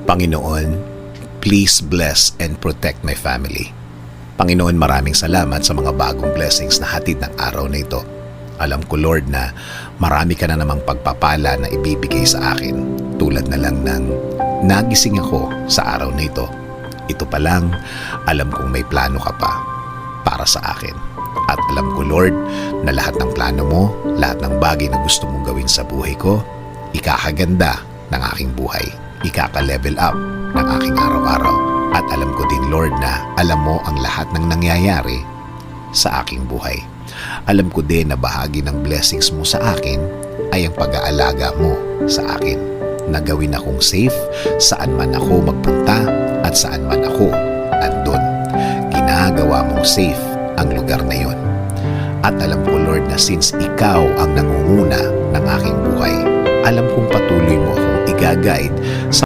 Panginoon, please bless and protect my family. Panginoon, maraming salamat sa mga bagong blessings na hatid ng araw na ito. Alam ko, Lord, na marami ka na namang pagpapala na ibibigay sa akin. Tulad na lang ng nagising ako sa araw na ito. Ito pa lang, alam kong may plano ka pa para sa akin. At alam ko, Lord, na lahat ng plano mo, lahat ng bagay na gusto mong gawin sa buhay ko, ikakaganda ng aking buhay. Ikaka-level up ng aking araw-araw. At alam ko din, Lord, na alam mo ang lahat ng nangyayari sa aking buhay. Alam ko din na bahagi ng blessings mo sa akin ay ang pag-aalaga mo sa akin. Na gawin akong safe saan man ako magpunta at saan man ako andun. Ginagawa mong safe ang lugar na yon. At alam ko, Lord, na since ikaw ang nangunguna ng aking buhay, alam kong patuloy mo akong i-guide sa